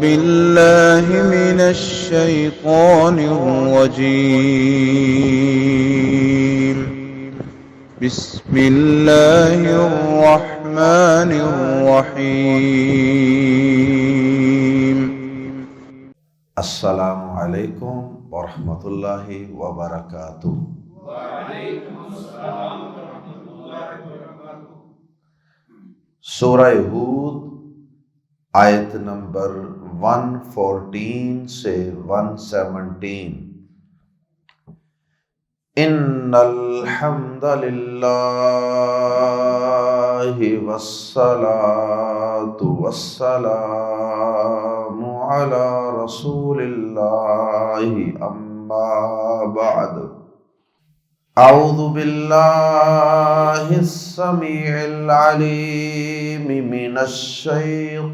بالله من الشيطان الرجيم. بسم الله الرحمن الرحيم. السلام علیکم ورحمۃ اللہ وبرکاتہ۔ وعلیکم السلام ورحمۃ اللہ وبرکاتہ۔ سورہ ہود آیت نمبر 114 سے 117۔ ان الحمد للہ والصلاة والسلام علی رسول اللہ اما بعد۔ اعوذ باللہ السمیع العلیم من الشیطان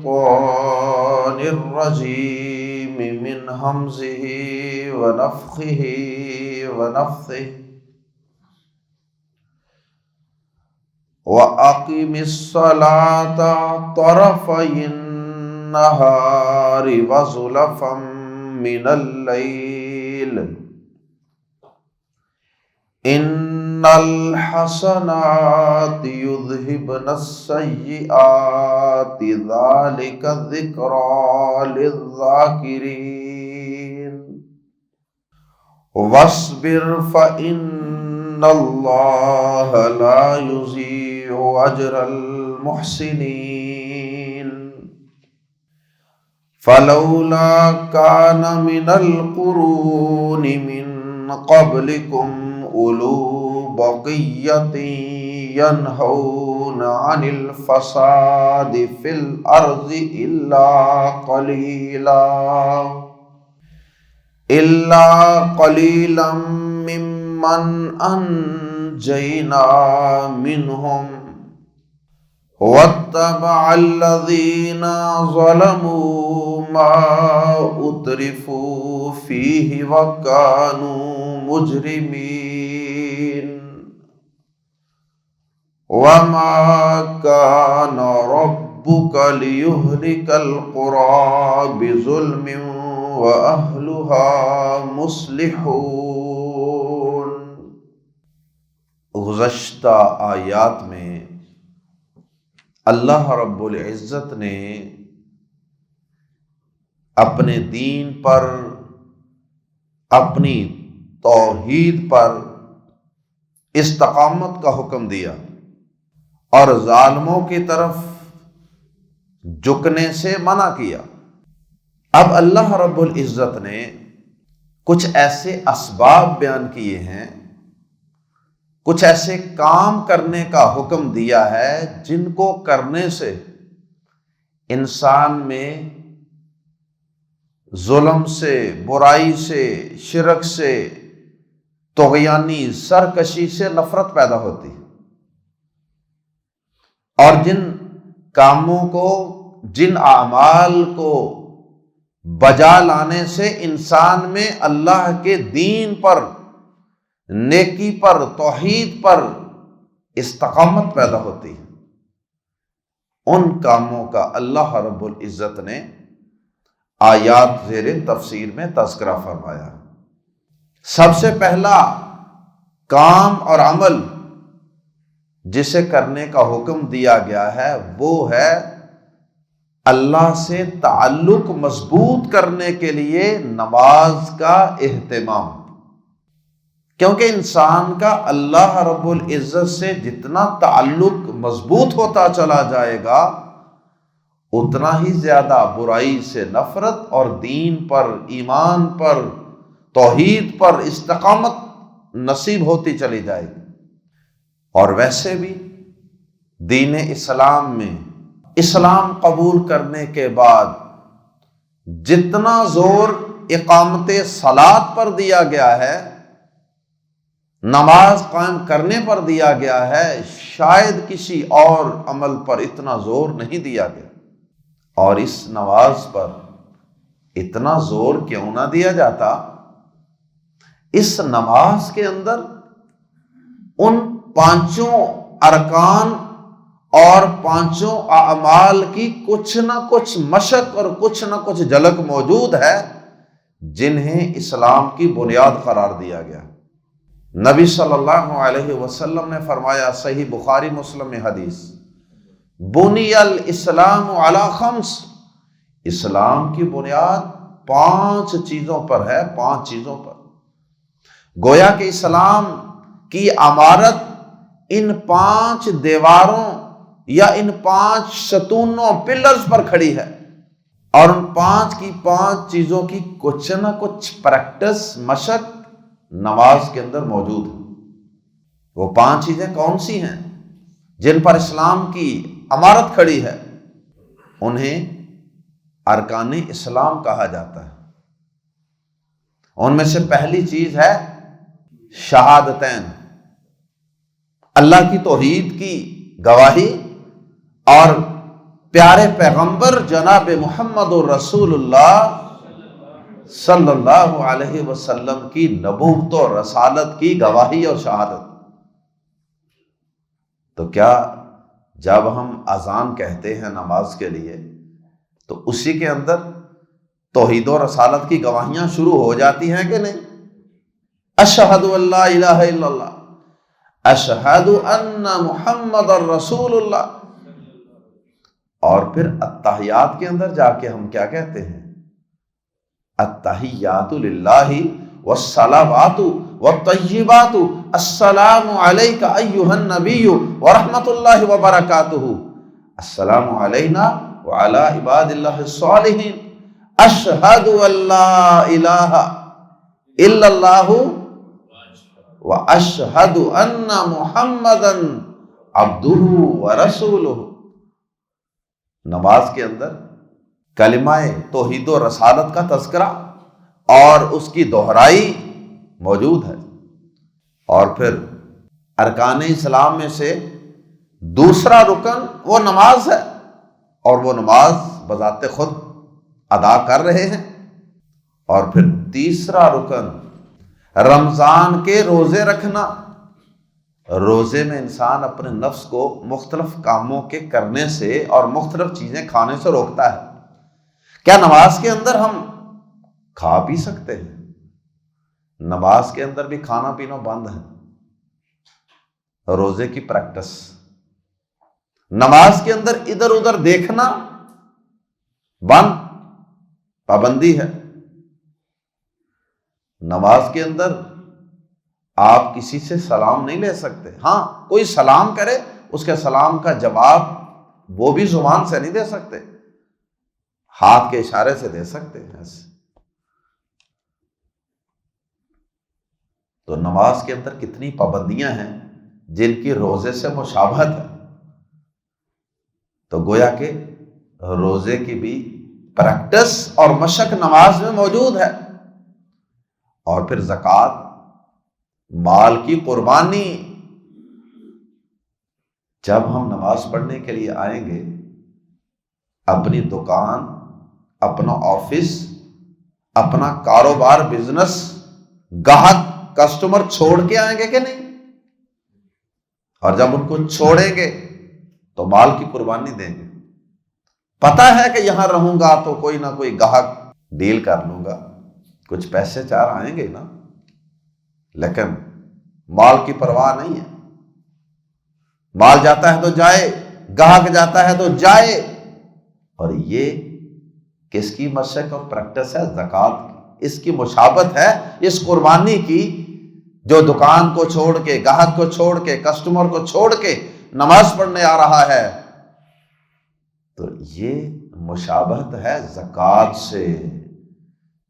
الرجیم من ہمزہ ونفخہ ونفثہ۔ وَأَقِمِ الصَّلَاةَ طَرَفَيِ النَّهَارِ وَزُلَفًا مِّنَ اللَّيْلِ إِنَّ الْحَسَنَاتِ يُذْهِبْنَ السَّيِّئَاتِ ذَلِكَ ذِكْرَى لِلذَّاكِرِينَ وَاصْبِرْ فَإِنَّ اللَّهَ لَا يُضِيعُ أَجْرَ الْمُحْسِنِينَ فَلَوْلَا كَانَ مِنَ الْقُرُونِ مِنْ قَبْلِكُمْ أُولُو بَقِيَّةٍ يَنْهَوْنَ عَنِ الْفَسَادِ فِي الْأَرْضِ إِلَّا قَلِيلًا مِّمَّنْ أَنْجَيْنَا مِنْهُمْ وَاتَّبَعَ الَّذِينَ ظَلَمُوا مَا أُتْرِفُوا فِيهِ وَكَانُوا مُجْرِمِينَ وَمَا كَانَ رَبُّكَ لِيُهْلِكَ الْقُرَى بِظُلْمٍ وَأَهْلُهَا مُصْلِحُونَ۔ گزشتہ آیات میں اللہ رب العزت نے اپنے دین پر، اپنی توحید پر استقامت کا حکم دیا اور ظالموں کی طرف جھکنے سے منع کیا۔ اب اللہ رب العزت نے کچھ ایسے اسباب بیان کیے ہیں، کچھ ایسے کام کرنے کا حکم دیا ہے جن کو کرنے سے انسان میں ظلم سے، برائی سے، شرک سے، طغیانی سرکشی سے نفرت پیدا ہوتی ہے، اور جن کاموں کو، جن اعمال کو بجا لانے سے انسان میں اللہ کے دین پر، نیکی پر، توحید پر استقامت پیدا ہوتی ہے، ان کاموں کا اللہ رب العزت نے آیات زیر تفسیر میں تذکرہ فرمایا۔ سب سے پہلا کام اور عمل جسے کرنے کا حکم دیا گیا ہے وہ ہے اللہ سے تعلق مضبوط کرنے کے لیے نماز کا اہتمام، کیونکہ انسان کا اللہ رب العزت سے جتنا تعلق مضبوط ہوتا چلا جائے گا اتنا ہی زیادہ برائی سے نفرت اور دین پر، ایمان پر، توحید پر استقامت نصیب ہوتی چلی جائے گی۔ اور ویسے بھی دین اسلام میں اسلام قبول کرنے کے بعد جتنا زور اقامت صلاۃ پر دیا گیا ہے، نماز قائم کرنے پر دیا گیا ہے، شاید کسی اور عمل پر اتنا زور نہیں دیا گیا۔ اور اس نماز پر اتنا زور کیوں نہ دیا جاتا؟ اس نماز کے اندر ان پانچوں ارکان اور پانچوں اعمال کی کچھ نہ کچھ مشق اور کچھ نہ کچھ جھلک موجود ہے جنہیں اسلام کی بنیاد قرار دیا گیا۔ نبی صلی اللہ علیہ وسلم نے فرمایا، صحیح بخاری مسلم میں حدیث، بنی الاسلام علی خمس، اسلام کی بنیاد 5 چیزوں پر ہے، 5 چیزوں پر۔ گویا کہ اسلام کی عمارت ان 5 دیواروں یا ان 5 ستونوں پلرز پر کھڑی ہے، اور ان 5 کی 5 چیزوں کی کچھ نہ کچھ پریکٹس، مشق نماز کے اندر موجود ہے۔ وہ 5 چیزیں کون سی ہیں جن پر اسلام کی عمارت کھڑی ہے؟ انہیں ارکان اسلام کہا جاتا ہے۔ ان میں سے پہلی چیز ہے شہادتین، اللہ کی توحید کی گواہی اور پیارے پیغمبر جناب محمد رسول اللہ صلی اللہ علیہ وسلم کی نبوت و رسالت کی گواہی اور شہادت۔ تو کیا جب ہم اذان کہتے ہیں نماز کے لیے تو اسی کے اندر توحید و رسالت کی گواہیاں شروع ہو جاتی ہیں کہ نہیں؟ اشہد ان لا الہ الا اللہ، اشہد ان محمد رسول اللہ۔ اور پھر التحیات کے اندر جا کے ہم کیا کہتے ہیں؟ التحیات للہ والصلوات والطیبات، السلام علیک ایھا النبی ورحمۃ اللہ وبرکاتہ، السلام علینا وعلی عباد اللہ الصالحین، اشہد ان لا الہ الا اللہ واشہد ان محمدا عبدہ ورسولہ۔ نماز کے اندر کلمہ توحید و رسالت کا تذکرہ اور اس کی دہرائی موجود ہے۔ اور پھر ارکان اسلام میں سے دوسرا رکن وہ نماز ہے، اور وہ نماز بذات خود ادا کر رہے ہیں۔ اور پھر تیسرا رکن رمضان کے روزے رکھنا۔ روزے میں انسان اپنے نفس کو مختلف کاموں کے کرنے سے اور مختلف چیزیں کھانے سے روکتا ہے۔ کیا نماز کے اندر ہم کھا پی سکتے ہیں؟ نماز کے اندر بھی کھانا پینا بند ہے۔ روزے کی پریکٹس، نماز کے اندر ادھر ادھر دیکھنا بند، پابندی ہے۔ نماز کے اندر آپ کسی سے سلام نہیں لے سکتے۔ ہاں، کوئی سلام کرے اس کے سلام کا جواب وہ بھی زبان سے نہیں دے سکتے، ہاتھ کے اشارے سے دے سکتے ہیں ایسے۔ تو نماز کے اندر کتنی پابندیاں ہیں جن کی روزے سے مشابہت ہے۔ تو گویا کہ روزے کی بھی پریکٹس اور مشق نماز میں موجود ہے۔ اور پھر زکوٰۃ، مال کی قربانی۔ جب ہم نماز پڑھنے کے لیے آئیں گے، اپنی دکان، اپنا آفس، اپنا کاروبار، بزنس، گاہک، کسٹمر چھوڑ کے آئیں گے کہ نہیں؟ اور جب ان کو چھوڑیں گے تو مال کی قربانی دیں گے۔ پتہ ہے کہ یہاں رہوں گا تو کوئی نہ کوئی گاہک ڈیل کر لوں گا، کچھ پیسے 4 آئیں گے نا، لیکن مال کی پرواہ نہیں ہے۔ مال جاتا ہے تو جائے، گاہک جاتا ہے تو جائے۔ اور یہ کس کی مشق اور پریکٹس ہے؟ زکوٰۃ کی۔ اس کی مشابہت ہے اس قربانی کی، جو دکان کو چھوڑ کے، گاہک کو چھوڑ کے، کسٹمر کو چھوڑ کے نماز پڑھنے آ رہا ہے۔ تو یہ مشابہت ہے زکوٰۃ سے۔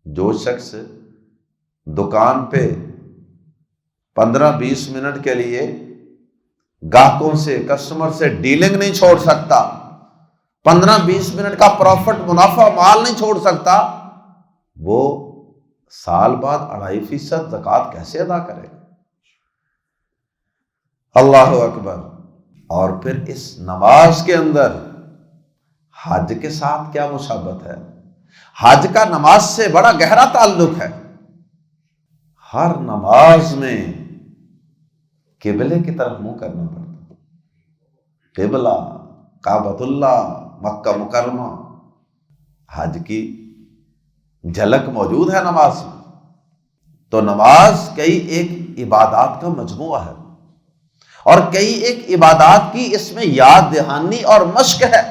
جو شخص دکان پہ 15-20 منٹ کے لیے گاہکوں سے، کسٹمر سے ڈیلنگ نہیں چھوڑ سکتا، 15-20 منٹ کا پروفٹ، منافع، مال نہیں چھوڑ سکتا، وہ سال بعد 2.5% زکوٰۃ کیسے ادا کرے گا؟ اللہ اکبر۔ اور پھر اس نماز کے اندر حج کے ساتھ کیا مشابہت ہے؟ حج کا نماز سے بڑا گہرا تعلق ہے۔ ہر نماز میں قبلے کی طرف منہ کرنا پڑتا، قبلہ کعبۃ اللہ مکہ مکرمہ، حج کی جھلک موجود ہے نماز میں۔ تو نماز کئی ایک عبادات کا مجموعہ ہے، اور کئی ایک عبادات کی اس میں یاد دہانی اور مشق ہے۔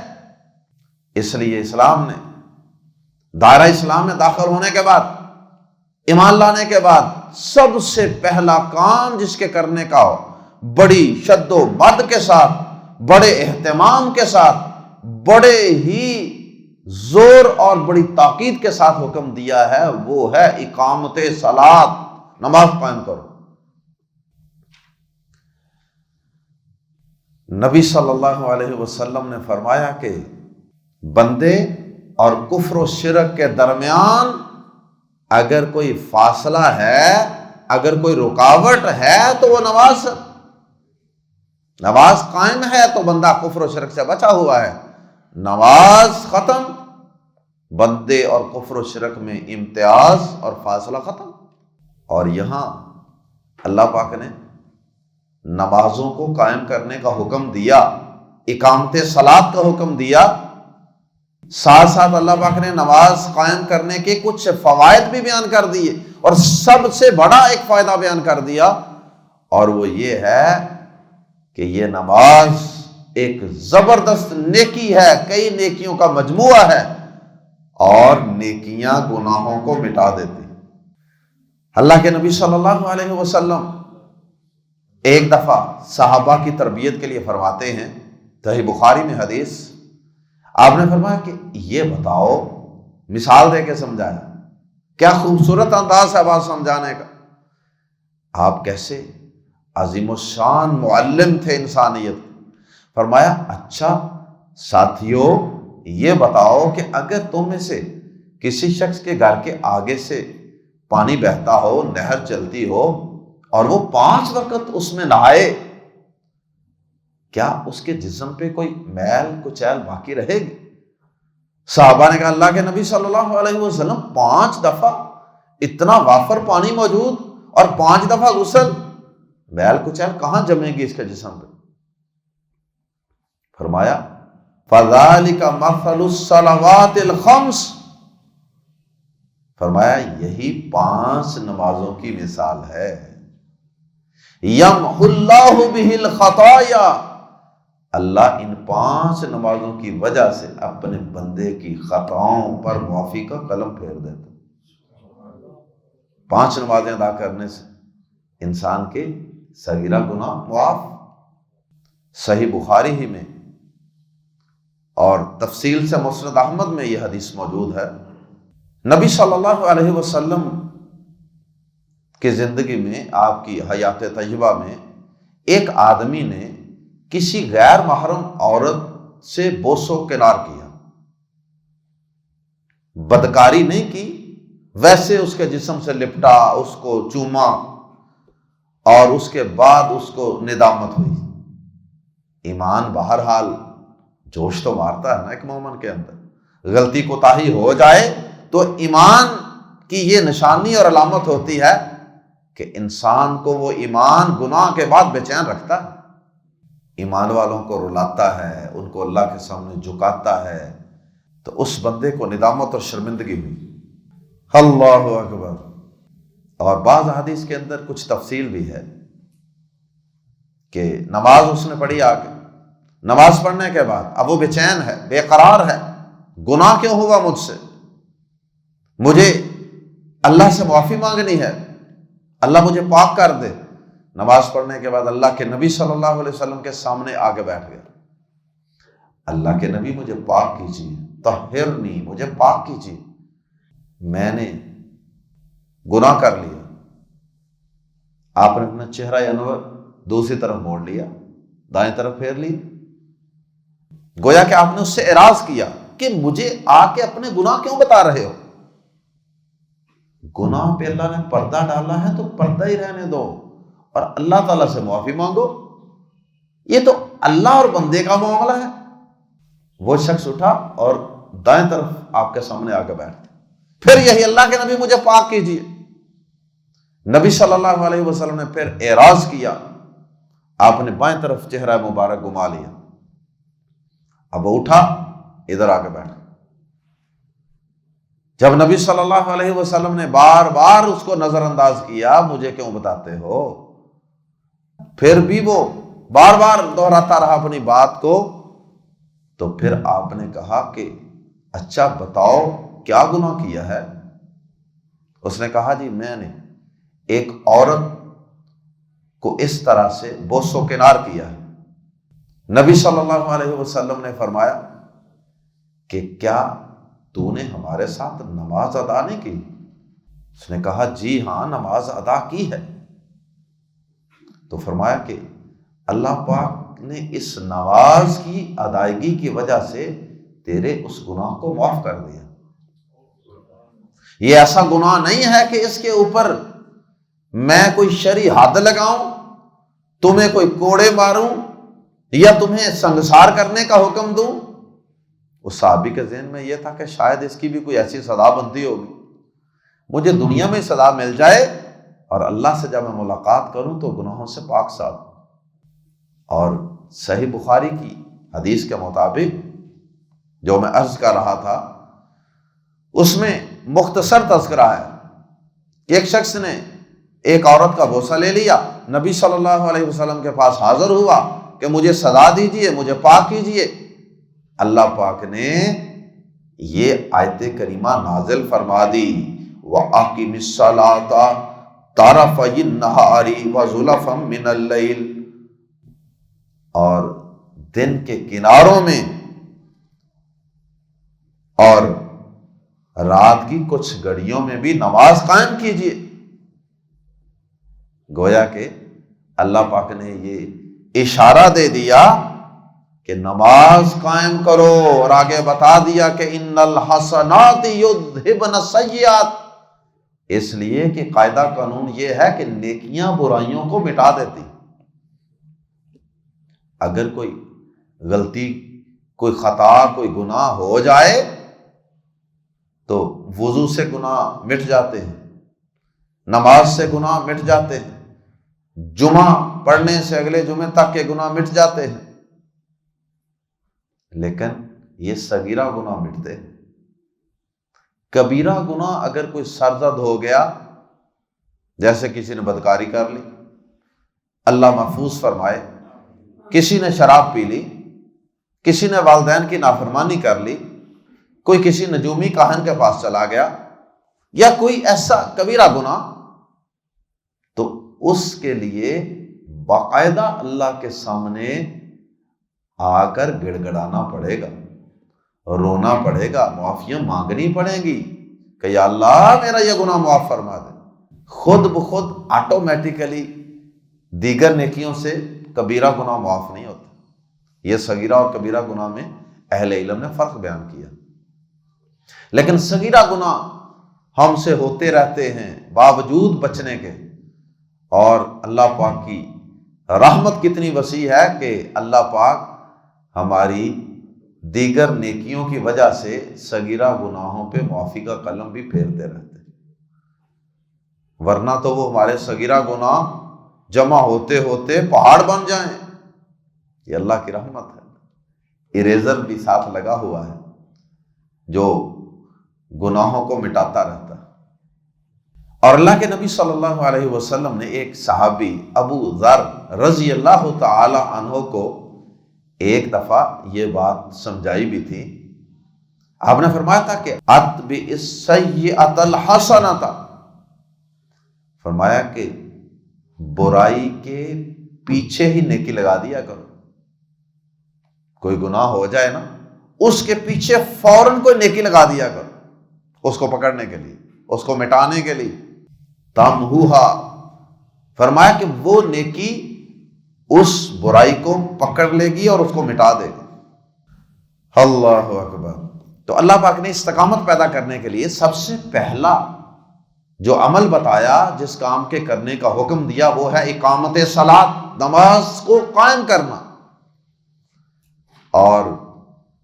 اس لیے اسلام نے دائرہ اسلام میں داخل ہونے کے بعد، ایمان لانے کے بعد، سب سے پہلا کام جس کے کرنے کا ہو، بڑی شد و بد کے ساتھ، بڑے اہتمام کے ساتھ، بڑے ہی زور اور بڑی تاکید کے ساتھ حکم دیا ہے، وہ ہے اقامت صلاۃ، نماز قائم کرو۔ نبی صلی اللہ علیہ وسلم نے فرمایا کہ بندے اور کفر و شرک کے درمیان اگر کوئی فاصلہ ہے، اگر کوئی رکاوٹ ہے تو وہ نماز قائم ہے تو بندہ کفر و شرک سے بچا ہوا ہے۔ نماز ختم، بندے اور کفر و شرک میں امتیاز اور فاصلہ ختم۔ اور یہاں اللہ پاک نے نمازوں کو قائم کرنے کا حکم دیا، اقامت صلاۃ کا حکم دیا، ساتھ ساتھ اللہ پاک نے نماز قائم کرنے کے کچھ فوائد بھی بیان کر دیے، اور سب سے بڑا ایک فائدہ بیان کر دیا، اور وہ یہ ہے کہ یہ نماز ایک زبردست نیکی ہے، کئی نیکیوں کا مجموعہ ہے، اور نیکیاں گناہوں کو مٹا دیتی۔ اللہ کے نبی صلی اللہ علیہ وسلم ایک دفعہ صحابہ کی تربیت کے لیے فرماتے ہیں، صحیح بخاری میں حدیث، آپ نے فرمایا کہ یہ بتاؤ، مثال دے کے سمجھایا، کیا خوبصورت انداز ہے بات سمجھانے کا، آپ کیسے عظیم الشان معلم تھے انسانیت۔ فرمایا اچھا ساتھیو، یہ بتاؤ کہ اگر تم میں سے کسی شخص کے گھر کے آگے سے پانی بہتا ہو، نہر چلتی ہو، اور وہ 5 وقت اس میں نہائے، کیا اس کے جسم پہ کوئی میل کچیل باقی رہے گی؟ صحابہ نے کہا اللہ کے نبی صلی اللہ علیہ وسلم 5 دفعہ، اتنا وافر پانی موجود اور 5 دفعہ غسل، میل کچیل کہاں جمے گی اس کے جسم پہ؟ فرمایا فَذَلِكَ مَثَلُ الصَّلَوَاتِ الْخَمْسِ، فرمایا یہی 5 نمازوں کی مثال ہے، يَمْحُ اللَّهُ بِهِ الْخَطَايَا، اللہ ان 5 نمازوں کی وجہ سے اپنے بندے کی خطاؤں پر معافی کا قلم پھیر دیتا۔ 5 نمازیں ادا کرنے سے انسان کے صغیرہ گناہ معاف۔ صحیح بخاری ہی میں اور تفصیل سے مسند احمد میں یہ حدیث موجود ہے، نبی صلی اللہ علیہ وسلم کی زندگی میں، آپ کی حیات طیبہ میں، ایک آدمی نے کسی غیر محرم عورت سے بوس و کنار کیا، بدکاری نہیں کی، ویسے اس کے جسم سے لپٹا، اس کو چوما، اور اس کے بعد اس کو ندامت ہوئی۔ ایمان بہرحال جوش تو مارتا ہے نا ایک مومن کے اندر، غلطی کوتاہی ہو جائے تو ایمان کی یہ نشانی اور علامت ہوتی ہے کہ انسان کو وہ ایمان گناہ کے بعد بے چین رکھتا ہے، ایمان والوں کو رلاتا ہے، ان کو اللہ کے سامنے جھکاتا ہے، تو اس بندے کو ندامت اور شرمندگی ہوئی۔ اللہ اکبر۔ اور بعض حدیث کے اندر کچھ تفصیل بھی ہے کہ نماز اس نے پڑھی آگے، نماز پڑھنے کے بعد اب وہ بے چین ہے، بے قرار ہے، گناہ کیوں ہوا مجھ سے، مجھے اللہ سے معافی مانگنی ہے، اللہ مجھے پاک کر دے۔ نماز پڑھنے کے بعد اللہ کے نبی صلی اللہ علیہ وسلم کے سامنے آگے بیٹھ گیا، اللہ کے نبی مجھے پاک کیجیے، طہرنی، مجھے پاک کیجیے، میں نے گناہ کر لیا۔ آپ نے اپنا چہرہ انور دوسری طرف موڑ لیا، دائیں طرف پھیر لی، گویا کہ آپ نے اس سے اعراض کیا کہ مجھے آ کے اپنے گناہ کیوں بتا رہے ہو؟ گناہ پہ اللہ نے پردہ ڈالا ہے تو پردہ ہی رہنے دو اور اللہ تعالیٰ سے معافی مانگو، یہ تو اللہ اور بندے کا معاملہ ہے۔ وہ شخص اٹھا اور دائیں طرف آپ کے سامنے آ کے بیٹھ گیا، پھر یہی اللہ کے نبی مجھے پاک کیجیے۔ نبی صلی اللہ علیہ وسلم نے پھر اعراض کیا، آپ نے بائیں طرف چہرہ مبارک گھما لیا، اب وہ اٹھا ادھر آ کے بیٹھا۔ جب نبی صلی اللہ علیہ وسلم نے بار بار اس کو نظر انداز کیا، مجھے کیوں بتاتے ہو، پھر بھی وہ بار بار دہراتا رہا اپنی بات کو، تو پھر آپ نے کہا کہ اچھا بتاؤ کیا گناہ کیا ہے؟ اس نے کہا جی میں نے ایک عورت کو اس طرح سے بوس و کنار کیا ہے۔ نبی صلی اللہ علیہ وسلم نے فرمایا کہ کیا تو نے ہمارے ساتھ نماز ادا نہیں کی؟ اس نے کہا جی ہاں نماز ادا کی ہے۔ تو فرمایا کہ اللہ پاک نے اس نماز کی ادائیگی کی وجہ سے تیرے اس گناہ کو معاف کر دیا۔ یہ ایسا گناہ نہیں ہے کہ اس کے اوپر میں کوئی شرعی حد لگاؤں، تمہیں کوئی کوڑے ماروں یا تمہیں سنگسار کرنے کا حکم دوں۔ اس صحابی کے ذہن میں یہ تھا کہ شاید اس کی بھی کوئی ایسی سزا بنتی ہوگی، مجھے دنیا میں سزا مل جائے اور اللہ سے جب میں ملاقات کروں تو گناہوں سے پاک صاف۔ اور صحیح بخاری کی حدیث کے مطابق جو میں عرض کر رہا تھا، اس میں مختصر تذکرہ ہے کہ ایک شخص نے ایک عورت کا بوسہ لے لیا، نبی صلی اللہ علیہ وسلم کے پاس حاضر ہوا کہ مجھے سزا دیجئے، مجھے پاک کیجئے۔ اللہ پاک نے یہ آیت کریمہ نازل فرما دی، وَأَقِمِ الصَّلَاةَ طَرَفَيِ النَّهَارِ وَزُلَفًا مِّنَ اللَّيْلِ، اور دن کے کناروں میں اور رات کی کچھ گھڑیوں میں بھی نماز قائم کیجیے۔ گویا کہ اللہ پاک نے یہ اشارہ دے دیا کہ نماز قائم کرو، اور آگے بتا دیا کہ ان الحسنات یذھبن السیئات، اس لیے کہ قاعدہ قانون یہ ہے کہ نیکیاں برائیوں کو مٹا دیتی۔ اگر کوئی غلطی، کوئی خطا، کوئی گناہ ہو جائے تو وضو سے گناہ مٹ جاتے ہیں، نماز سے گناہ مٹ جاتے ہیں، جمعہ پڑھنے سے اگلے جمعے تک کے گناہ مٹ جاتے ہیں، لیکن یہ صغیرہ گناہ مٹتے ہیں۔ کبیرہ گناہ اگر کوئی سرزد ہو گیا، جیسے کسی نے بدکاری کر لی، اللہ محفوظ فرمائے، کسی نے شراب پی لی، کسی نے والدین کی نافرمانی کر لی، کوئی کسی نجومی کاہن کے پاس چلا گیا، یا کوئی ایسا کبیرہ گناہ، تو اس کے لیے باقاعدہ اللہ کے سامنے آ کر گڑ گڑانا پڑے گا، رونا پڑے گا، معافیاں مانگنی پڑیں گی کہ یا اللہ میرا یہ گناہ معاف فرما دے۔ خود بخود آٹومیٹیکلی دیگر نیکیوں سے کبیرہ گناہ معاف نہیں ہوتا۔ یہ صغیرہ اور کبیرہ گناہ میں اہل علم نے فرق بیان کیا، لیکن صغیرہ گناہ ہم سے ہوتے رہتے ہیں باوجود بچنے کے، اور اللہ پاک کی رحمت کتنی وسیع ہے کہ اللہ پاک ہماری دیگر نیکیوں کی وجہ سے صغیرہ گناہوں پہ معافی کا قلم بھی پھیرتے رہتے ہیں، ورنہ تو وہ ہمارے صغیرہ گناہ جمع ہوتے ہوتے پہاڑ بن جائیں۔ یہ اللہ کی رحمت ہے، اریزر بھی ساتھ لگا ہوا ہے جو گناہوں کو مٹاتا رہتا ہے۔ اور اللہ کے نبی صلی اللہ علیہ وسلم نے ایک صحابی ابو ذر رضی اللہ تعالی عنہ کو ایک دفعہ یہ بات سمجھائی بھی تھی۔ آپ نے فرمایا تھا کہ اتبع السیئۃ الحسنۃ، فرمایا کہ برائی کے پیچھے ہی نیکی لگا دیا کرو۔ کوئی گناہ ہو جائے نا، اس کے پیچھے فوراً کوئی نیکی لگا دیا کرو، اس کو پکڑنے کے لیے، اس کو مٹانے کے لیے۔ تمہوہا، فرمایا کہ وہ نیکی اس برائی کو پکڑ لے گی اور اس کو مٹا دے گی۔ اللہ اکبر۔ تو اللہ پاک نے استقامت پیدا کرنے کے لیے سب سے پہلا جو عمل بتایا، جس کام کے کرنے کا حکم دیا، وہ ہے اقامت صلاۃ، نماز کو قائم کرنا۔ اور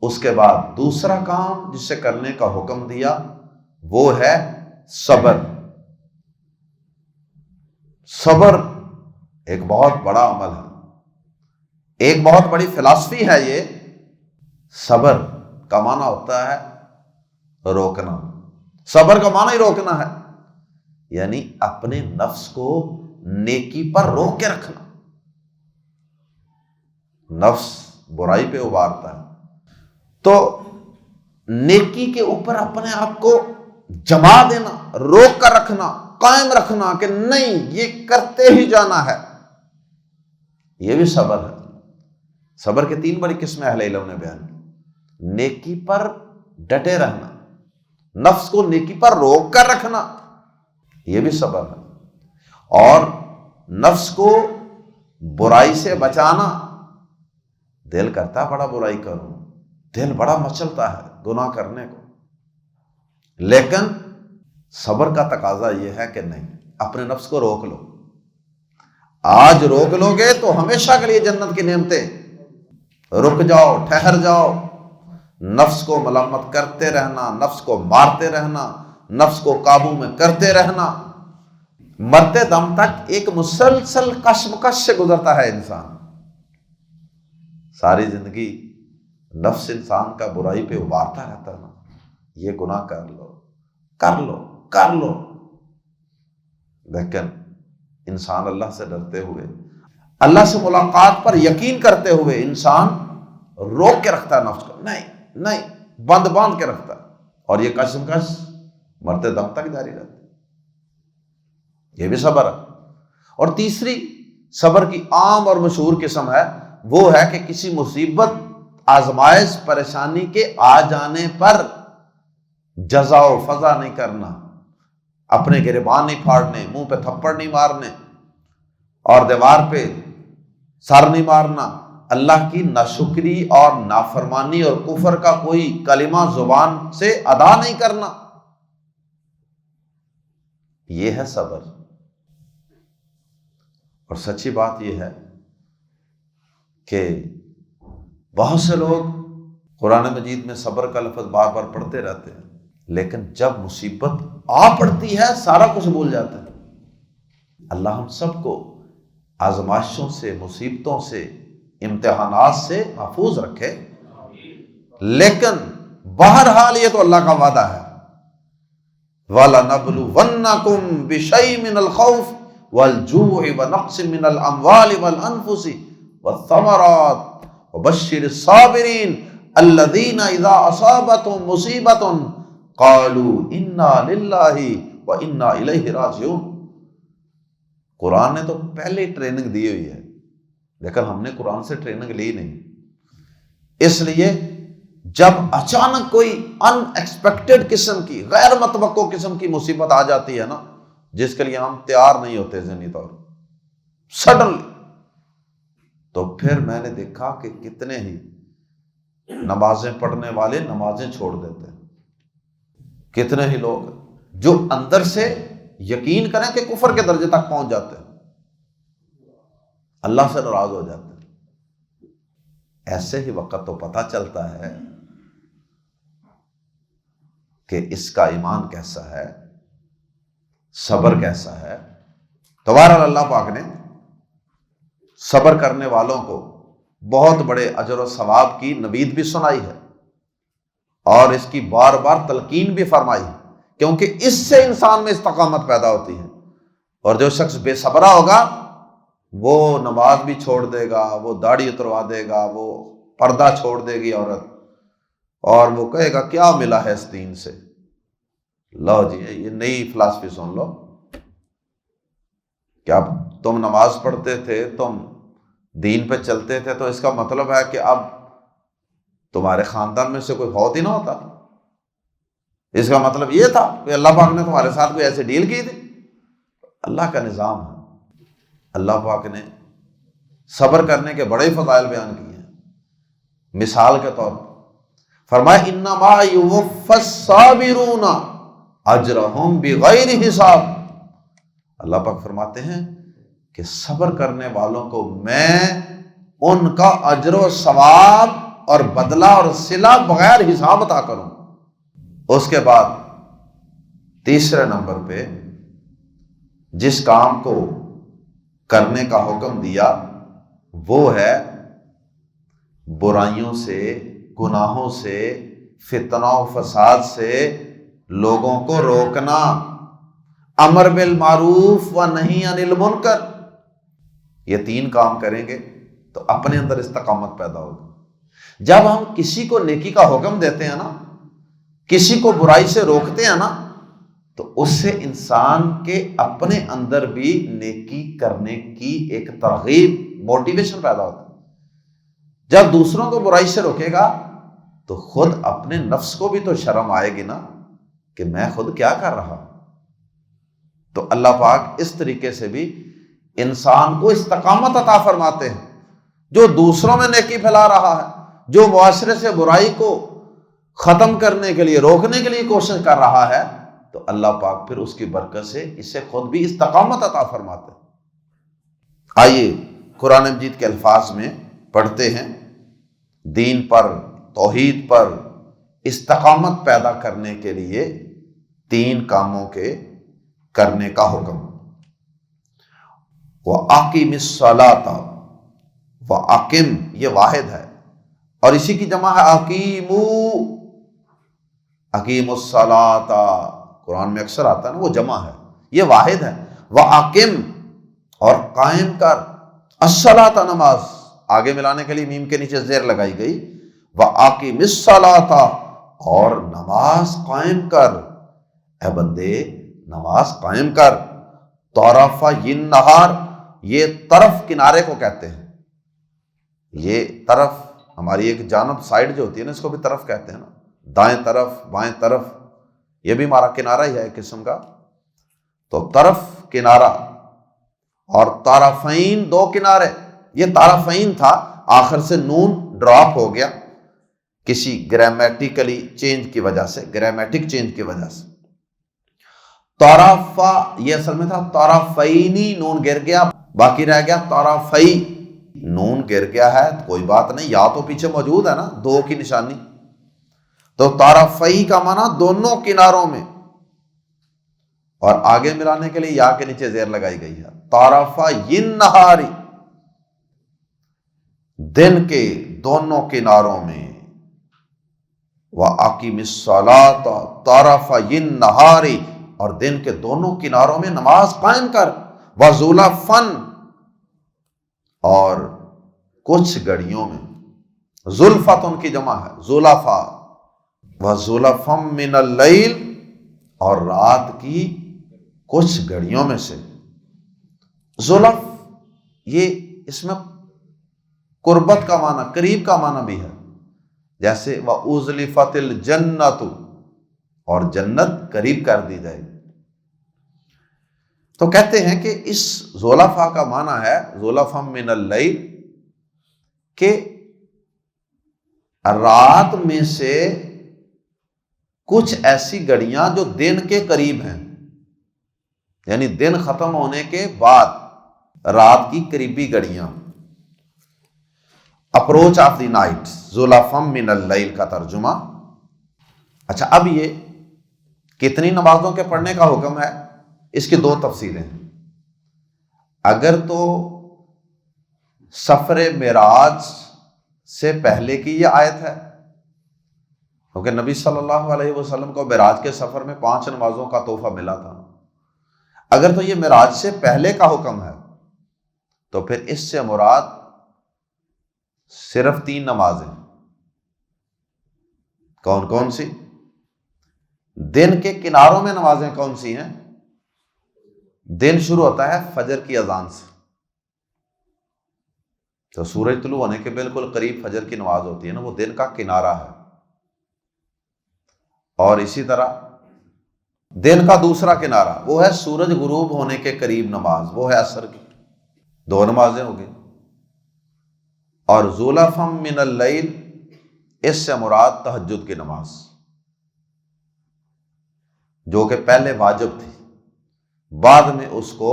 اس کے بعد دوسرا کام جسے کرنے کا حکم دیا وہ ہے صبر۔ صبر ایک بہت بڑا عمل ہے، ایک بہت بڑی فلسفی ہے یہ صبر کا معنی ہوتا ہے روکنا، صبر کا معنی ہی روکنا ہے، یعنی اپنے نفس کو نیکی پر روک کے رکھنا۔ نفس برائی پہ ابھارتا ہے، تو نیکی کے اوپر اپنے آپ کو جما دینا، روک کر رکھنا، قائم رکھنا کہ نہیں یہ کرتے ہی جانا ہے، یہ بھی صبر ہے۔ صبر کے 3 بڑی قسمیں اہل علم نے بیان کی۔ نیکی پر ڈٹے رہنا، نفس کو نیکی پر روک کر رکھنا، یہ بھی صبر ہے، اور نفس کو برائی سے بچانا۔ دل کرتا ہے بڑا برائی کروں، دل بڑا مچلتا ہے گناہ کرنے کو، لیکن صبر کا تقاضا یہ ہے کہ نہیں، اپنے نفس کو روک لو۔ آج روک لو گے تو ہمیشہ کے لیے جنت کی نعمتیں، رک جاؤ، ٹھہر جاؤ، نفس کو ملامت کرتے رہنا، نفس کو مارتے رہنا، نفس کو قابو میں کرتے رہنا، مرتے دم تک ایک مسلسل کشمکش سے گزرتا ہے انسان۔ ساری زندگی نفس انسان کا برائی پہ ابھارتا رہتا ہے نا، یہ گناہ کر لو، کر لو، کر لو، لیکن انسان اللہ سے ڈرتے ہوئے، اللہ سے ملاقات پر یقین کرتے ہوئے انسان روک کے رکھتا ہے نفس کو، نہیں نہیں، بند باندھ کے رکھتا ہے، اور یہ کشمکش مرتے دم تک جاری رہتی ہے، یہ بھی صبر ہے۔ اور تیسری صبر کی عام اور مشہور قسم ہے، وہ ہے کہ کسی مصیبت، آزمائش، پریشانی کے آ جانے پر جزا و فضا نہیں کرنا، اپنے گریبان نہیں پھاڑنے، منہ پہ تھپڑ نہیں مارنے، اور دیوار پہ سر نہیں مارنا، اللہ کی ناشکری اور نافرمانی اور کفر کا کوئی کلمہ زبان سے ادا نہیں کرنا، یہ ہے صبر۔ اور سچی بات یہ ہے کہ بہت سے لوگ قرآن مجید میں صبر کا لفظ بار بار پڑھتے رہتے ہیں، لیکن جب مصیبت آ پڑتی ہے سارا کچھ بھول جاتے ہیں۔ اللہ ہم سب کو آزمائشوں سے، مصیبتوں سے، امتحانات سے محفوظ رکھے، لیکن بہرحال یہ تو اللہ کا وعدہ ہے، وَلَنَبْلُوَنَّكُمْ بِشَيْءٍ مِّنَ الْخَوْفِ وَالْجُوعِ وَنَقْصٍ مِّنَ الْأَمْوَالِ وَالْأَنفُسِ وَالثَّمَرَاتِ وَبَشِّرِ الصَّابِرِينَ الَّذِينَ إِذَا أَصَابَتْهُم مُّصِيبَةٌ قَالُوا إِنَّا لِلَّهِ وَإِنَّا إِلَيْهِ رَاجِعُونَ۔ قرآن نے تو پہلے ٹریننگ دی ہوئی ہے، لیکن ہم نے قرآن سے ٹریننگ لی نہیں، اس لیے جب اچانک کوئی ان ایکسپیکٹڈ قسم کی، غیر متوقع قسم کی مصیبت آ جاتی ہے نا، جس کے لیے ہم تیار نہیں ہوتے ذہنی طور سڈنلی، تو پھر میں نے دیکھا کہ کتنے ہی نمازیں پڑھنے والے نمازیں چھوڑ دیتے ہیں، کتنے ہی لوگ جو اندر سے یقین کریں کہ کفر کے درجے تک پہنچ جاتے ہیں، اللہ سے ناراض ہو جاتے ہیں۔ ایسے ہی وقت تو پتہ چلتا ہے کہ اس کا ایمان کیسا ہے، صبر کیسا ہے۔ تو بہرحال اللہ پاک نے صبر کرنے والوں کو بہت بڑے اجر و ثواب کی نوید بھی سنائی ہے، اور اس کی بار بار تلقین بھی فرمائی ہے، کیونکہ اس سے انسان میں استقامت پیدا ہوتی ہے۔ اور جو شخص بے صبرا ہوگا وہ نماز بھی چھوڑ دے گا، وہ داڑھی اتروا دے گا، وہ پردہ چھوڑ دے گی عورت، اور وہ کہے گا کیا ملا ہے اس دین سے، لو جی یہ نئی فلسفی سن لو، کیا تم نماز پڑھتے تھے، تم دین پہ چلتے تھے، تو اس کا مطلب ہے کہ اب تمہارے خاندان میں سے کوئی فوت ہی نہ ہوتا، اس کا مطلب یہ تھا کہ اللہ پاک نے تمہارے ساتھ کوئی ایسی ڈیل کی تھی۔ اللہ کا نظام ہے، اللہ پاک نے صبر کرنے کے بڑے فضائل بیان کیے ہیں۔ مثال کے طور پر فرمایا انما یوفی الصابرون اجرہم بغیر حساب، اللہ پاک فرماتے ہیں کہ صبر کرنے والوں کو میں ان کا اجر و ثواب اور بدلہ اور صلہ بغیر حساب عطا کروں۔ اس کے بعد تیسرے نمبر پہ جس کام کو کرنے کا حکم دیا وہ ہے برائیوں سے گناہوں سے، فتنہ و فساد سے لوگوں کو روکنا، امر بالمعروف و نہی عن المنکر، یہ 3 کام کریں گے تو اپنے اندر استقامت پیدا ہوگی۔ جب ہم کسی کو نیکی کا حکم دیتے ہیں نا، کسی کو برائی سے روکتے ہیں نا، تو اس سے انسان کے اپنے اندر بھی نیکی کرنے کی ایک ترغیب، موٹیویشن پیدا ہوتا ہے۔ جب دوسروں کو برائی سے روکے گا تو خود اپنے نفس کو بھی تو شرم آئے گی نا کہ میں خود کیا کر رہا ہوں۔ تو اللہ پاک اس طریقے سے بھی انسان کو استقامت عطا فرماتے ہیں۔ جو دوسروں میں نیکی پھیلا رہا ہے، جو معاشرے سے برائی کو ختم کرنے کے لیے، روکنے کے لیے کوشش کر رہا ہے، تو اللہ پاک پھر اس کی برکت سے اسے خود بھی استقامت عطا فرماتے ہیں۔ آئیے قرآن مجید کے الفاظ میں پڑھتے ہیں، دین پر، توحید پر استقامت پیدا کرنے کے لیے 3 کاموں کے کرنے کا حکم۔ وَأَقِمِ الصَّلَاةَ، وَأَقِم یہ واحد ہے، اور اسی کی جمع ہے اقیموا، اقیم الصلاۃ، قرآن میں اکثر آتا ہے نا، وہ جمع ہے، یہ واحد ہے۔ وَأَقِم اور قائم کر، الصلاۃ نماز، آگے ملانے کے لیے میم کے نیچے زیر لگائی گئی، وَأَقِمِ الصَّلَاةَ اور نماز قائم کر، اے بندے نماز قائم کر، طرفی النہار، یہ طرف کنارے کو کہتے ہیں، یہ طرف ہماری ایک جانب سائڈ جو ہوتی ہے نا، اس کو بھی طرف کہتے ہیں نا، دائیں طرف بائیں طرف، یہ بھی ہمارا کنارہ ہی ہے ایک قسم کا، تو طرف کنارہ، اور طرفین 2 کنارے، یہ طرفین تھا، آخر سے نون ڈراپ ہو گیا کسی گرامیٹیکلی چینج کی وجہ سے، گرامیٹک چینج کی وجہ سے۔ طرفا یہ اصل میں تھا طرفینی، نون گر گیا، باقی رہ گیا طرفی، نون گر گیا ہے کوئی بات نہیں، یا تو پیچھے موجود ہے نا 2 کی نشانی، تو طرفی کا معنی دونوں کناروں میں، اور آگے ملانے کے لیے یا کے نیچے زیر لگائی گئی ہے، طرفی النہار، دن کے دونوں کناروں میں، وَأَقِمِ الصَّلَاةَ طَرَفَيِ النَّهَارِ اور دن کے دونوں کناروں میں نماز قائم کر، وَزُلَفًا اور کچھ گھڑیوں میں، زلفۃ کی جمع ہے زلفا، وَزُلَفًا مِّنَ اللَّيْلِ اور رات کی کچھ گھڑیوں میں سے۔ زلف یہ اس میں قربت کا معنی، قریب کا معنی بھی ہے، جیسے وَأُزْلِفَتِ الْجَنَّةُ اور جنت قریب کر دی جائے۔ تو کہتے ہیں کہ اس زلفا کا معنی ہے زلفا من اللیل، کہ رات میں سے کچھ ایسی گھڑیاں جو دن کے قریب ہیں، یعنی دن ختم ہونے کے بعد رات کی قریبی گھڑیاں، اپروچ آف دی نائٹ، زلفا من اللیل کا ترجمہ۔ اچھا، اب یہ کتنی نمازوں کے پڑھنے کا حکم ہے، اس کی 2 تفصیلیں ہیں۔ اگر تو سفر معراج سے پہلے کی یہ آیت ہے، کیونکہ نبی صلی اللہ علیہ وسلم کو معراج کے سفر میں 5 نمازوں کا تحفہ ملا تھا، اگر تو یہ معراج سے پہلے کا حکم ہے تو پھر اس سے مراد صرف 3 نمازیں، کون کون سی؟ دن کے کناروں میں نمازیں کون سی ہیں؟ دن شروع ہوتا ہے فجر کی اذان سے، تو سورج طلوع ہونے کے بالکل قریب فجر کی نماز ہوتی ہے نا، وہ دن کا کنارہ ہے۔ اور اسی طرح دن کا دوسرا کنارہ وہ ہے سورج غروب ہونے کے قریب نماز، وہ ہے عصر کی، 2 نمازیں ہو گئی۔ اور زلفا من اللیل اس سے مراد تہجد کی نماز، جو کہ پہلے واجب تھی، بعد میں اس کو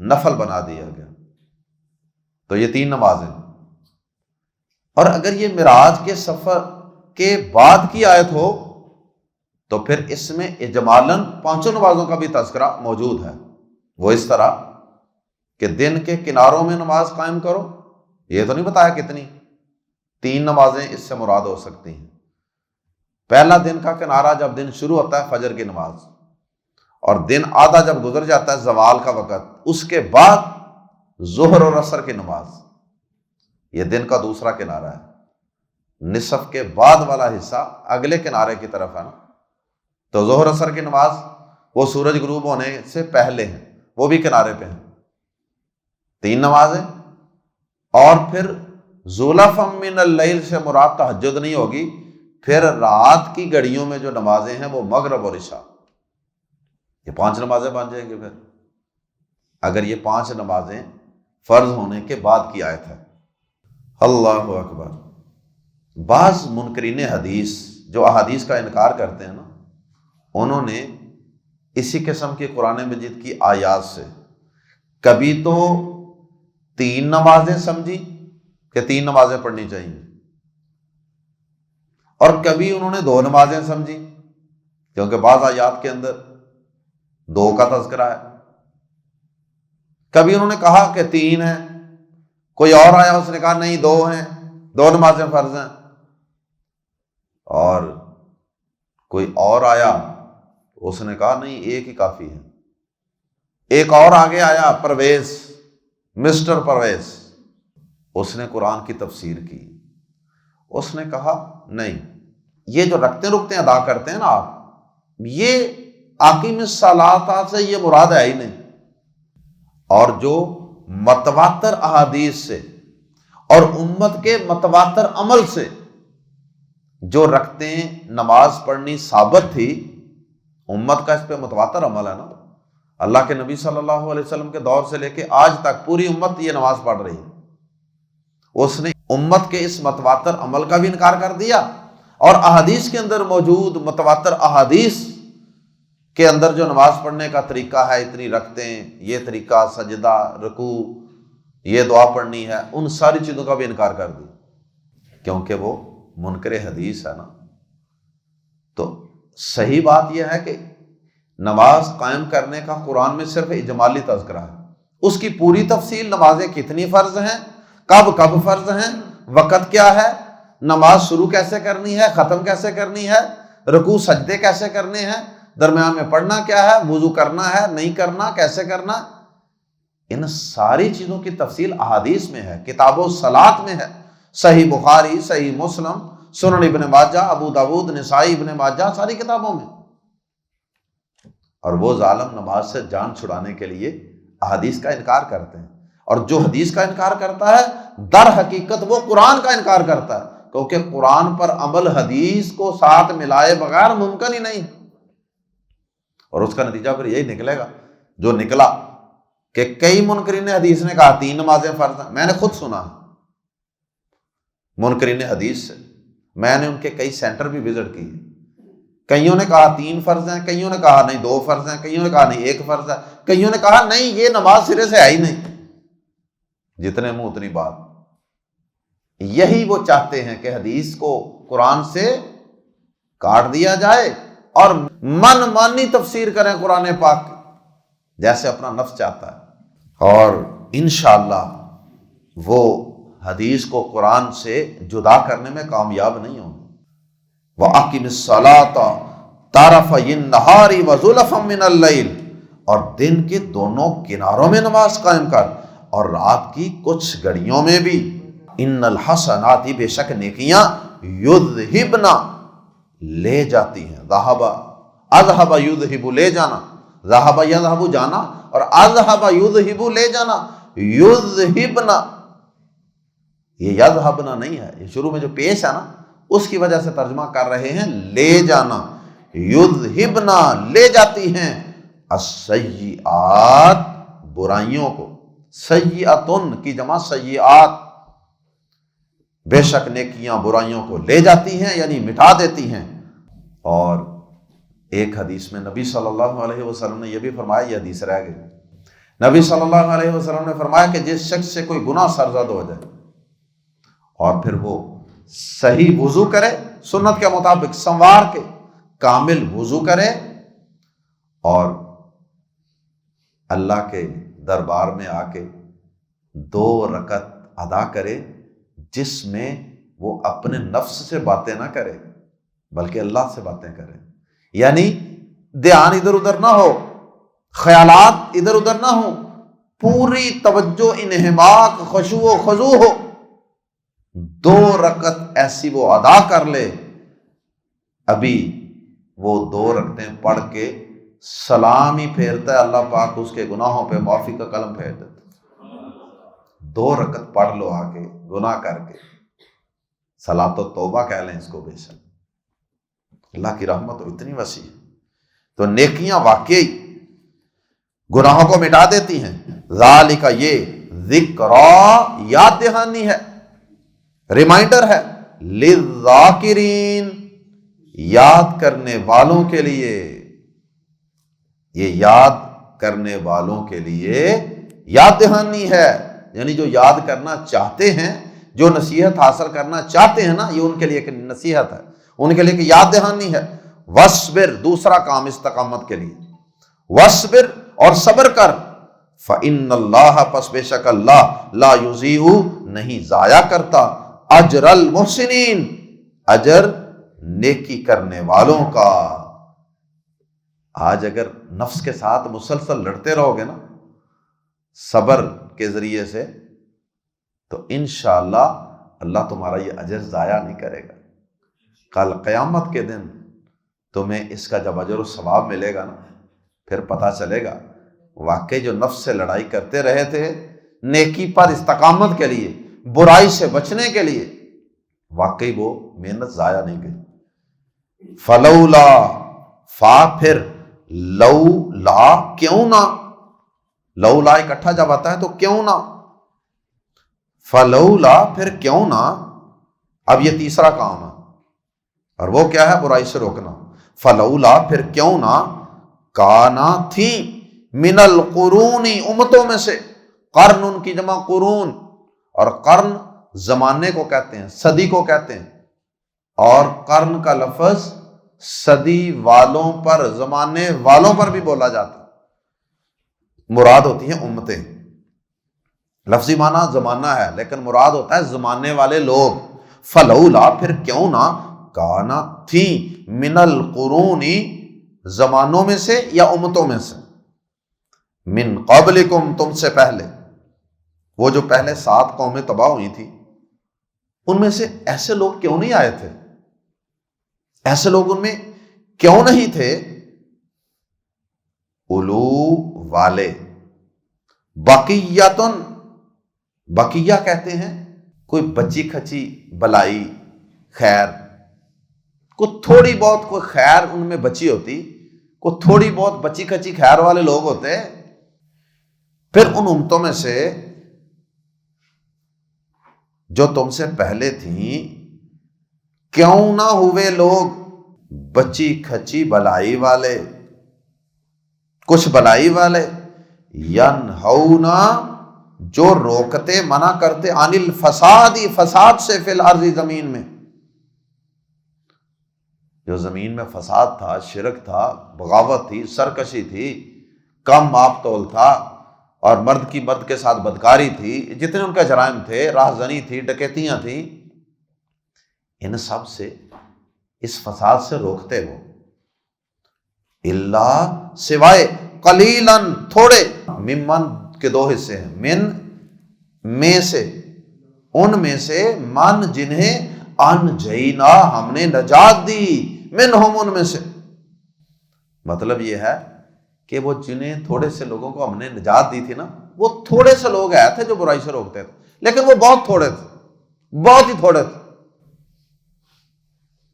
نفل بنا دیا گیا، تو یہ 3 نمازیں۔ اور اگر یہ معراج کے سفر کے بعد کی آیت ہو تو پھر اس میں اجمالاً 5 نمازوں کا بھی تذکرہ موجود ہے، وہ اس طرح کہ دن کے کناروں میں نماز قائم کرو، یہ تو نہیں بتایا کتنی، 3 نمازیں اس سے مراد ہو سکتی ہیں۔ پہلا دن کا کنارہ جب دن شروع ہوتا ہے فجر کی نماز، اور دن آدھا جب گزر جاتا ہے زوال کا وقت، اس کے بعد ظہر اور عصر کی نماز، یہ دن کا دوسرا کنارہ ہے۔ نصف کے بعد والا حصہ اگلے کنارے کی طرف ہے نا، تو ظہر عصر کی نماز وہ سورج غروب ہونے سے پہلے ہیں، وہ بھی کنارے پہ ہیں، 3 نمازیں۔ اور پھر زلفا من اللیل سے مراد تہجد نہیں ہوگی، پھر رات کی گھڑیوں میں جو نمازیں ہیں وہ مغرب اور عشاء، یہ 5 نمازیں بن جائیں گے۔ پھر اگر یہ 5 نمازیں فرض ہونے کے بعد کی آیت ہے۔ اللہ اکبر۔ بعض منکرین حدیث جو احادیث کا انکار کرتے ہیں نا، انہوں نے اسی قسم کی قرآن مجید کی آیات سے کبھی تو 3 نمازیں سمجھی کہ 3 نمازیں پڑھنی چاہیے، اور کبھی انہوں نے 2 نمازیں سمجھی، کیونکہ بعض آیات کے اندر 2 کا تذکرہ ہے۔ کبھی انہوں نے کہا کہ 3 ہیں، کوئی اور آیا اس نے کہا نہیں 2 ہیں، 2 نمازیں فرض ہیں، اور کوئی اور آیا اس نے کہا نہیں 1 ہی کافی ہے۔ ایک اور آگے آیا پرویز، مسٹر پرویز، اس نے قرآن کی تفسیر کی، اس نے کہا نہیں، یہ جو رکھتے رکھتے ادا کرتے ہیں نا آپ، یہ اقیم الصلاۃ سے یہ مراد ہے ہی نہیں۔ اور جو متواتر احادیث سے اور امت کے متواتر عمل سے جو رکھتے ہیں نماز پڑھنی ثابت تھی، امت کا اس پہ متواتر عمل ہے نا، اللہ کے نبی صلی اللہ علیہ وسلم کے دور سے لے کے آج تک پوری امت یہ نماز پڑھ رہی ہے۔ اس نے امت کے اس متواتر عمل کا بھی انکار کر دیا، اور احادیث کے اندر موجود متواتر احادیث کے اندر جو نماز پڑھنے کا طریقہ ہے، اتنی رکھتے ہیں، یہ طریقہ، سجدہ، رکوع، یہ دعا پڑھنی ہے، ان ساری چیزوں کا بھی انکار کر دیا، کیونکہ وہ منکر حدیث ہے نا۔ تو صحیح بات یہ ہے کہ نماز قائم کرنے کا قرآن میں صرف اجمالی تذکرہ ہے، اس کی پوری تفصیل، نمازیں کتنی فرض ہیں، کب کب فرض ہیں، وقت کیا ہے، نماز شروع کیسے کرنی ہے، ختم کیسے کرنی ہے، رکوع سجدے کیسے کرنے ہیں، درمیان میں پڑھنا کیا ہے، وضو کرنا ہے نہیں کرنا، کیسے کرنا، ان ساری چیزوں کی تفصیل احادیث میں ہے، کتاب الصلاۃ میں ہے، صحیح بخاری، صحیح مسلم، سنن ابن ماجہ، ابو داود، نسائی، ابن ماجہ، ساری کتابوں میں۔ اور وہ ظالم نماز سے جان چھڑانے کے لیے احادیث کا انکار کرتے ہیں، اور جو حدیث کا انکار کرتا ہے در حقیقت وہ قرآن کا انکار کرتا ہے، کیونکہ قرآن پر عمل حدیث کو ساتھ ملائے بغیر ممکن ہی نہیں، اور اس کا نتیجہ پھر یہی نکلے گا جو نکلا، کہ کئی منکرین حدیث نے کہا 3 نمازیں فرض ہیں۔ میں نے خود سنا منکرین حدیث سے، میں نے ان کے کئی سینٹر بھی وزٹ کیے، کئیوں نے کہا 3 فرض ہیں، کئیوں نے کہا نہیں 2 فرض ہیں، کئیوں نے کہا نہیں 1 فرض ہے، کئیوں نے کہا نہیں یہ نماز سرے سے ہے ہی نہیں۔ جتنے منہ اتنی بات۔ یہی وہ چاہتے ہیں کہ حدیث کو قرآن سے کاٹ دیا جائے اور من مانی تفسیر کریں قرآن پاک جیسے اپنا نفس چاہتا ہے، اور انشاءاللہ وہ حدیث کو قرآن سے جدا کرنے میں کامیاب نہیں ہوں۔ وَأَقِمِ الصَّلَاةَ طَرَفَيِ النَّهَارِ وَزُلَفًا مِّنَ اللَّيْلِ، اور دن کے دونوں کناروں میں نماز قائم کر، اور رات کی کچھ گھڑیوں میں بھی۔ ان الحسنات، بے شک نیکیاں، یذہبن، لے جاتی ہیں، ذہب، اذہب یذہب، لے جانا، ذہب یذہب جانا، اور اذہب یذہب لے جانا، یذہبن، یہ یذہبن نہیں ہے، یہ شروع میں جو پیش ہے نا اس کی وجہ سے ترجمہ کر رہے ہیں لے جانا، یذہبن، لے جاتی ہیں، السیئات، برائیوں کو، سیئتن کی جمع سیئات، بے شک نیکیاں برائیوں کو لے جاتی ہیں یعنی مٹا دیتی ہیں۔ اور ایک حدیث میں نبی صلی اللہ علیہ وسلم نے یہ بھی فرمایا، یہ حدیث رہ گئی، نبی صلی اللہ علیہ وسلم نے فرمایا کہ جس شخص سے کوئی گناہ سرزد ہو جائے اور پھر وہ صحیح وضو کرے، سنت کے مطابق سنوار کے کامل وضو کرے، اور اللہ کے دربار میں آ کے 2 رکعت ادا کرے جس میں وہ اپنے نفس سے باتیں نہ کرے بلکہ اللہ سے باتیں کرے، یعنی دھیان ادھر ادھر نہ ہو، خیالات ادھر ادھر نہ ہو، پوری توجہ انہماک خشوع و خضوع ہو، 2 رکعت ایسی وہ ادا کر لے، ابھی وہ 2 رکعتیں پڑھ کے سلام ہی پھیرتا ہے، اللہ پاک اس کے گناہوں پہ معافی کا قلم پھیر دیتا ہے۔ 2 رکعت پڑھ لو آ کے گناہ کر کے، صلاۃ و توبہ کہہ لیں اس کو، بے شک اللہ کی رحمت اتنی وسیع ہے۔ تو نیکیاں واقعی گناہوں کو مٹا دیتی ہیں۔ ذالک، یہ ذکرا یاد دہانی ہے، ریمائنڈر ہے، للذاکرین، یاد کرنے والوں کے لیے، یہ یاد کرنے والوں کے لیے یاد دہانی ہے، یعنی جو یاد کرنا چاہتے ہیں، جو نصیحت حاصل کرنا چاہتے ہیں نا، یہ ان کے لیے ایک نصیحت ہے، ان کے لیے ایک یاد دہانی ہے۔ وصبر، دوسرا کام استقامت کے لیے، وصبر، اور صبر کر، فإن اللہ، پس بے شک اللہ، لا یضیع، نہیں ضائع کرتا، اجر المحسنین، اجر نیکی کرنے والوں کا۔ آج اگر نفس کے ساتھ مسلسل لڑتے رہو گے نا صبر کے ذریعے سے، تو انشاءاللہ اللہ تمہارا یہ اجر ضائع نہیں کرے گا۔ کل قیامت کے دن تمہیں اس کا جب اجر و ثواب ملے گا نا، پھر پتہ چلے گا واقعی جو نفس سے لڑائی کرتے رہے تھے نیکی پر استقامت کے لیے، برائی سے بچنے کے لیے، واقعی وہ محنت ضائع نہیں گئی۔ فلولا، فا پھر لولا، کیوں نہ، لولا اکٹھا جب آتا ہے تو کیوں نہ، فلولا پھر کیوں نہ، اب یہ تیسرا کام ہے، اور وہ کیا ہے؟ برائی سے روکنا۔ فلولا پھر کیوں نہ، کانا تھی، من القرون، امتوں میں سے، قرن ان کی جمع قرون، اور قرن زمانے کو کہتے ہیں، صدی کو کہتے ہیں، اور قرن کا لفظ صدی والوں پر، زمانے والوں پر بھی بولا جاتا ہے، مراد ہوتی ہیں امتیں، لفظی معنی زمانہ ہے لیکن مراد ہوتا ہے زمانے والے لوگ۔ فلولا پھر کیوں نہ، کانا تھی، من القرون، زمانوں میں سے یا امتوں میں سے، من قبلکم، تم سے پہلے، وہ جو پہلے 7 قومیں تباہ ہوئی تھی، ان میں سے ایسے لوگ کیوں نہیں آئے تھے؟ ایسے لوگ ان میں کیوں نہیں تھے؟ اولو، والے، بقیتن، بقیہ کہتے ہیں کوئی بچی کھچی بلائی، خیر، کوئی تھوڑی بہت کوئی خیر ان میں بچی ہوتی، کوئی تھوڑی بہت بچی کھچی خیر والے لوگ ہوتے۔ پھر ان امتوں میں سے جو تم سے پہلے تھیں، کیوں نہ ہوئے لوگ بچی کھچی بلائی والے، کچھ بلائی والے، ینہونا، جو روکتے، منع کرتے، عن الفساد، فساد سے، فی الارض، زمین میں، جو زمین میں فساد تھا، شرک تھا، بغاوت تھی، سرکشی تھی، کم ماپ تول تھا، اور مرد کی مرد کے ساتھ بدکاری تھی، جتنے ان کے جرائم تھے، راہزنی تھی، ڈکیتیاں تھیں، ان سب سے، اس فساد سے روکتے وہ، اللہ، سوائے، قلیلاً، تھوڑے، ممن کے 2 حصے ہیں، من، میں سے، ان میں سے، من، جنہیں انجینا، ہم نے نجات دی، منہم، ان میں سے، مطلب یہ ہے کہ وہ جنہیں تھوڑے سے لوگوں کو ہم نے نجات دی تھی نا، وہ تھوڑے سے لوگ آئے تھے جو برائی سے روکتے تھے، لیکن وہ بہت تھوڑے تھے، بہت ہی تھوڑے تھے۔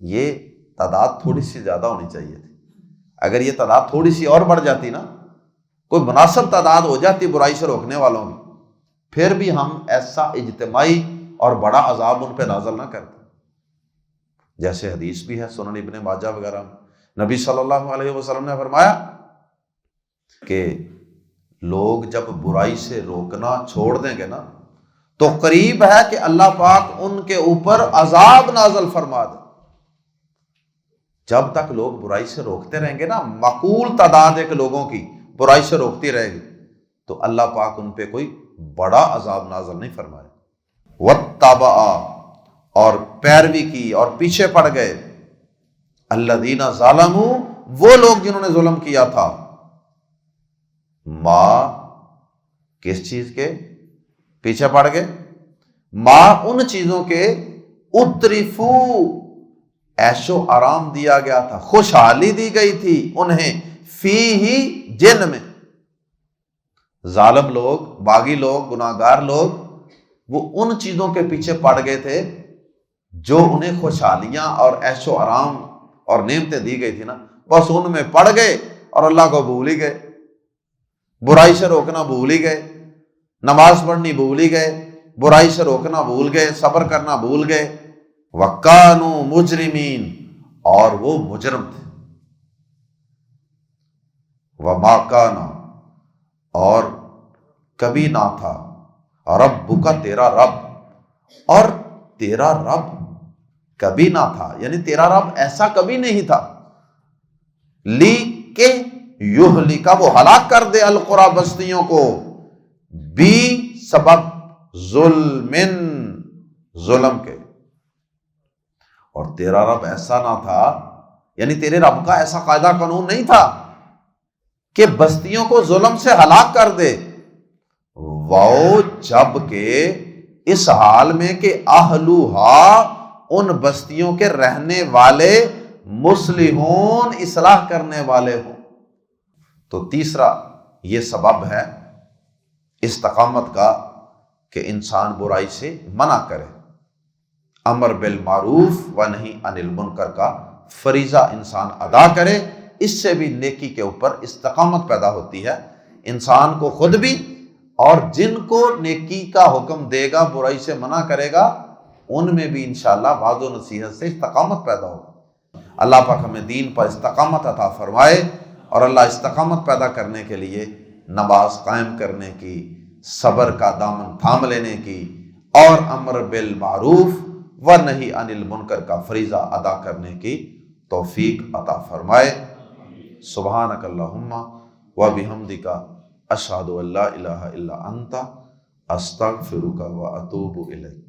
یہ تعداد تھوڑی سی زیادہ ہونی چاہیے تھی، اگر یہ تعداد تھوڑی سی اور بڑھ جاتی نا، کوئی مناسب تعداد ہو جاتی برائی سے روکنے والوں کی، پھر بھی ہم ایسا اجتماعی اور بڑا عذاب ان پہ نازل نہ کرتے۔ جیسے حدیث بھی ہے سنن ابن ماجہ وغیرہ میں، نبی صلی اللہ علیہ وسلم نے فرمایا کہ لوگ جب برائی سے روکنا چھوڑ دیں گے نا، تو قریب ہے کہ اللہ پاک ان کے اوپر عذاب نازل فرما دے۔ جب تک لوگ برائی سے روکتے رہیں گے نا، معقول تعداد ایک لوگوں کی برائی سے روکتی رہے گی، تو اللہ پاک ان پہ کوئی بڑا عذاب نازل نہیں فرمائے۔ واتبع، اور پیروی کی اور پیچھے پڑ گئے، الذین ظلموا، وہ لوگ جنہوں نے ظلم کیا تھا، کس چیز کے پیچھے پڑ گئے؟ ان چیزوں کے اترفو، عیش و آرام دیا گیا تھا، خوشحالی دی گئی تھی انہیں، فیہ، جن میں۔ ظالم لوگ، باغی لوگ، گناہگار لوگ، وہ ان چیزوں کے پیچھے پڑ گئے تھے جو انہیں خوشحالیاں اور عیش و آرام اور نعمتیں دی گئی تھی نا، بس ان میں پڑ گئے اور اللہ کو بھول ہی گئے، برائی سے روکنا بھول ہی گئے، نماز پڑھنی بھول ہی گئے، برائی سے روکنا بھول گئے، صبر کرنا بھول گئے، وَكَانُوا مُجْرِمِينَ، اور وہ مجرم تھے، وَمَا كَانَ، اور کبھی نہ تھا، رَبُّكَ، تیرا رب، اور تیرا رب کبھی نہ تھا، یعنی تیرا رب ایسا کبھی نہیں تھا، لی کہ یہلک، وہ ہلاک کر دے، القریٰ، بستیوں کو، بی سبب ظلمن، ظلم کے، اور تیرا رب ایسا نہ تھا، یعنی تیرے رب کا ایسا قاعدہ قانون نہیں تھا کہ بستیوں کو ظلم سے ہلاک کر دے، وہ جب کہ اس حال میں کہ اہلوہا، ان بستیوں کے رہنے والے، مصلحون، اصلاح کرنے والے ہوں۔ تو تیسرا یہ سبب ہے استقامت کا کہ انسان برائی سے منع کرے، امر بالمعروف و نہی عن المنکر کا فریضہ انسان ادا کرے، اس سے بھی نیکی کے اوپر استقامت پیدا ہوتی ہے، انسان کو خود بھی اور جن کو نیکی کا حکم دے گا، برائی سے منع کرے گا، ان میں بھی انشاءاللہ وعظ و نصیحت سے استقامت پیدا ہوگا۔ اللہ پاک ہمیں دین پر استقامت عطا فرمائے، اور اللہ استقامت پیدا کرنے کے لیے نماز قائم کرنے کی، صبر کا دامن تھام لینے کی، اور امر بالمعروف و نہی عن المنکر کا فریضہ ادا کرنے کی توفیق عطا فرمائے۔ سبحانک اللہم و بحمدک، اشہد ان لا الہ الا انت، استغفرک و اتوب الیک۔